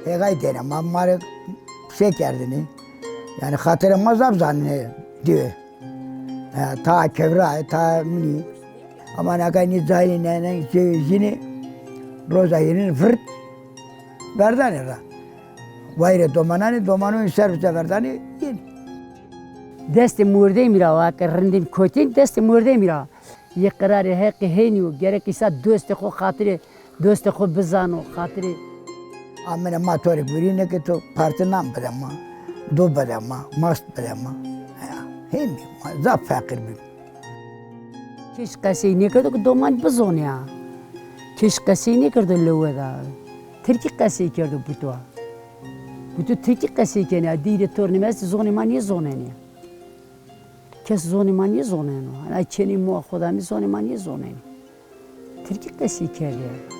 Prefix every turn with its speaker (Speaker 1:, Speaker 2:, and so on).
Speaker 1: Pegay derim, ammarı şey kerdini. Yani hatırıma zabzanı diyor. Ta kevra, ta mini. Ama ne kadar nizaylı ne yine roza yerin fırt verdani ra. Vayre domanı servise verdani yine.
Speaker 2: دست مرده میرا و اگر رندیم کوتین دست مرده میرا یه قرار حق هنیو گره کیسا دوست خو خاطر دوست خو بزانو خاطر
Speaker 1: Amene motorik birine ki to partinan bedema, do bedema, mast bedema. Hem zap fakir bir.
Speaker 2: کش کسی نکرد که دومان بزونیا کش کسی نکرد لوه دا ترکی کسی کرد بتوا بتو ترکی کسی کنه دیره تور نمیست زونی من یه زونه نی کس زونی من یه زونه نو انا چنین مو خدا می زونی من یه زونه نی ترکی کسی کرده